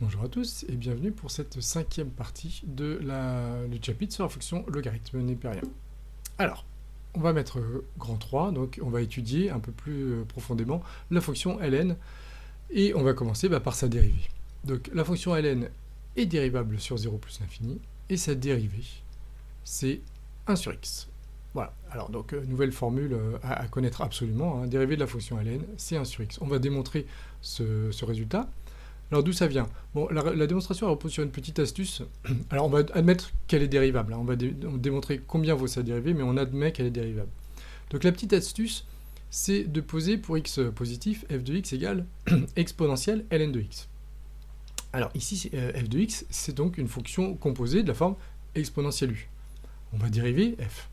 Bonjour à tous et bienvenue pour cette cinquième partie du chapitre sur la fonction logarithme népérien. Alors, on va mettre grand 3, donc on va étudier un peu plus profondément la fonction ln et on va commencer par sa dérivée. Donc la fonction ln est dérivable sur 0 plus l'infini et sa dérivée c'est 1 sur x. Voilà, alors donc nouvelle formule à connaître absolument, dérivée de la fonction ln c'est 1 sur x. On va démontrer ce résultat. Alors d'où ça vient? Bon, la démonstration repose sur une petite astuce. Alors on va admettre qu'elle est dérivable. On va démontrer combien vaut sa dérivée, mais on admet qu'elle est dérivable. Donc la petite astuce, c'est de poser pour x positif, f de x égale exponentielle ln de x. Alors ici, f de x, c'est donc une fonction composée de la forme exponentielle u. On va dériver f.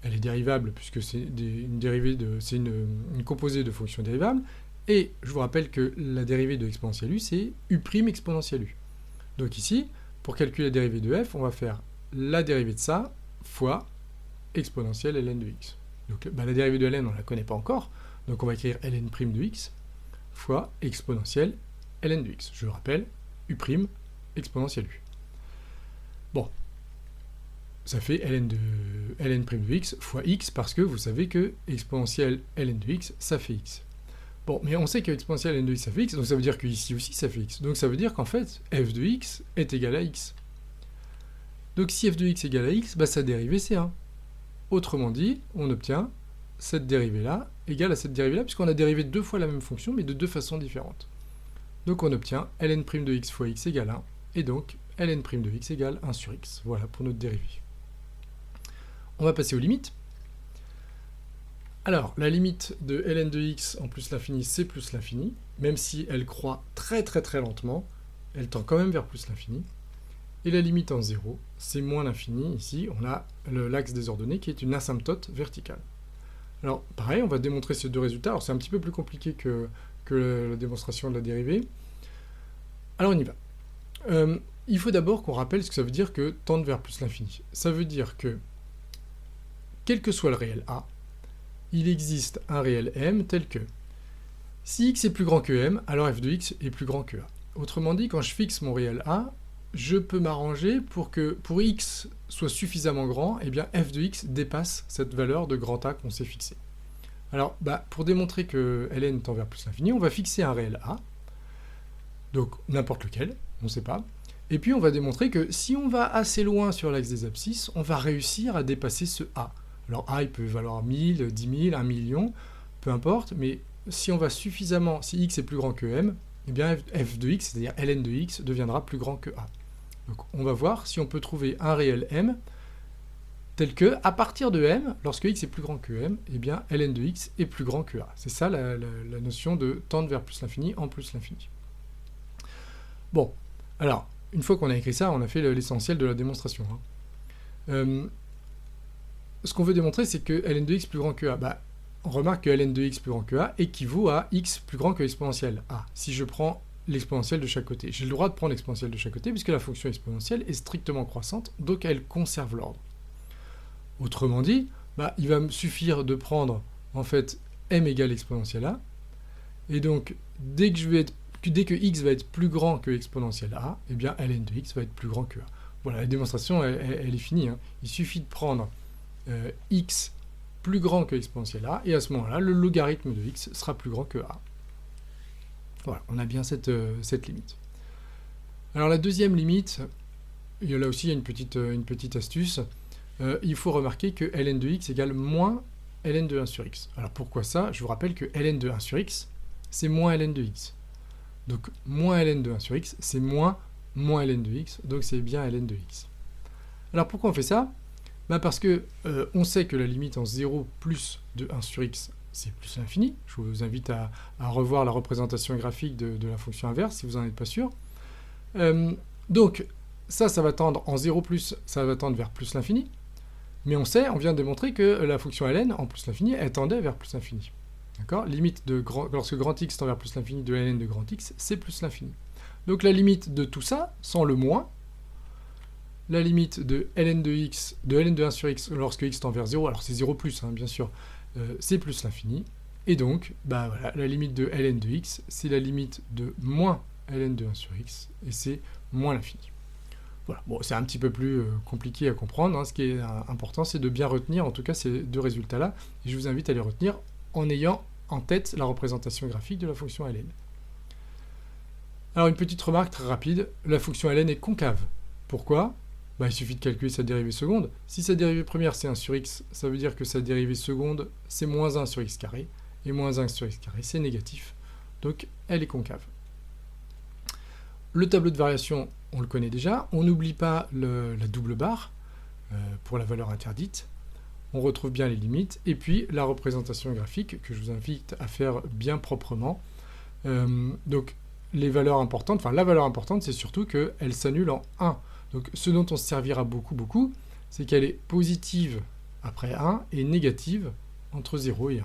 Elle est dérivable puisque c'est une composée de fonctions dérivables. Et je vous rappelle que la dérivée de exponentielle u, c'est u' exponentielle u. Donc ici, pour calculer la dérivée de f, on va faire la dérivée de ça fois exponentielle ln de x. Donc la dérivée de ln, on ne la connaît pas encore, donc on va écrire ln' de x fois exponentielle ln de x. Je le rappelle, u' exponentielle u. Bon, ça fait ln' de x fois x, parce que vous savez que exponentielle ln de x, ça fait x. Bon, mais on sait que exponentielle ln de x ça fait x, donc ça veut dire qu'ici aussi ça fait x. Donc ça veut dire qu'en fait, f de x est égal à x. Donc si f de x est égal à x, sa dérivée c'est 1. Autrement dit, on obtient cette dérivée-là égale à cette dérivée-là, puisqu'on a dérivé deux fois la même fonction, mais de deux façons différentes. Donc on obtient ln' de x fois x égale 1, et donc ln' de x égale 1 sur x. Voilà pour notre dérivée. On va passer aux limites. Alors, la limite de ln de x en plus l'infini, c'est plus l'infini, même si elle croît très très très lentement, elle tend quand même vers plus l'infini. Et la limite en 0, c'est moins l'infini. Ici, on a l'axe des ordonnées qui est une asymptote verticale. Alors, pareil, on va démontrer ces deux résultats. Alors, c'est un petit peu plus compliqué que la démonstration de la dérivée. Alors, on y va. Il faut d'abord qu'on rappelle ce que ça veut dire que tendre vers plus l'infini. Ça veut dire que, quel que soit le réel a, il existe un réel m tel que si x est plus grand que m, alors f de x est plus grand que a. Autrement dit, quand je fixe mon réel a, je peux m'arranger pour que pour x soit suffisamment grand, et bien f de x dépasse cette valeur de grand A qu'on s'est fixé. Alors, pour démontrer que ln tend vers plus l'infini, on va fixer un réel a, donc n'importe lequel, on ne sait pas, et puis on va démontrer que si on va assez loin sur l'axe des abscisses, on va réussir à dépasser ce a. Alors a, il peut valoir 1000, 10 000, 1 million, peu importe, mais si on va suffisamment, si x est plus grand que m, eh bien f de x, c'est-à-dire ln de x, deviendra plus grand que a. Donc on va voir si on peut trouver un réel m tel que, à partir de m, lorsque x est plus grand que m, eh bien ln de x est plus grand que a. C'est ça la notion de tendre vers plus l'infini en plus l'infini. Bon, alors, une fois qu'on a écrit ça, on a fait l'essentiel de la démonstration. Ce qu'on veut démontrer, c'est que ln de x plus grand que a. On remarque que ln de x plus grand que a équivaut à x plus grand que l'exponentielle a. Si je prends l'exponentielle de chaque côté. J'ai le droit de prendre l'exponentielle de chaque côté, puisque la fonction exponentielle est strictement croissante, donc elle conserve l'ordre. Autrement dit, il va me suffire de prendre, en fait, m égale exponentielle a, et donc, dès que x va être plus grand que exponentielle a, eh bien ln de x va être plus grand que a. Voilà, la démonstration, elle est finie. Il suffit de prendre x plus grand que exponentielle a, et à ce moment-là, le logarithme de x sera plus grand que a. Voilà, on a bien cette limite. Alors la deuxième limite, là aussi il y a une petite astuce, il faut remarquer que ln de x égale moins ln de 1 sur x. Alors pourquoi ça? Je vous rappelle que ln de 1 sur x, c'est moins ln de x. Donc moins ln de 1 sur x, c'est moins ln de x, donc c'est bien ln de x. Alors pourquoi on fait ça? Parce que on sait que la limite en 0 plus de 1 sur x, c'est plus l'infini. Je vous invite à revoir la représentation graphique de la fonction inverse, si vous n'en êtes pas sûr. Donc, ça va tendre en 0 plus, ça va tendre vers plus l'infini. Mais on vient de démontrer que la fonction ln, en plus l'infini, elle tendait vers plus l'infini. D'accord? Limite lorsque grand x tend vers plus l'infini de ln de grand x, c'est plus l'infini. Donc la limite de tout ça, sans le moins, la limite de ln de 1 sur x lorsque x tend vers 0, alors c'est 0 plus, bien sûr, c'est plus l'infini. Et donc, voilà, la limite de ln de x, c'est la limite de moins ln de 1 sur x, et c'est moins l'infini. Voilà, bon, c'est un petit peu plus compliqué à comprendre, hein. Ce qui est important, c'est de bien retenir, en tout cas, ces deux résultats-là, et je vous invite à les retenir en ayant en tête la représentation graphique de la fonction ln. Alors, une petite remarque très rapide, la fonction ln est concave. Pourquoi ? Il suffit de calculer sa dérivée seconde. Si sa dérivée première, c'est 1 sur x, ça veut dire que sa dérivée seconde, c'est moins 1 sur x carré, et moins 1 sur x carré, c'est négatif. Donc, elle est concave. Le tableau de variation, on le connaît déjà. On n'oublie pas la double barre pour la valeur interdite. On retrouve bien les limites. Et puis, la représentation graphique, que je vous invite à faire bien proprement. Donc, les valeurs importantes, enfin, la valeur importante, c'est surtout qu'elle s'annule en 1. Donc, ce dont on se servira beaucoup, c'est qu'elle est positive après 1 et négative entre 0 et 1.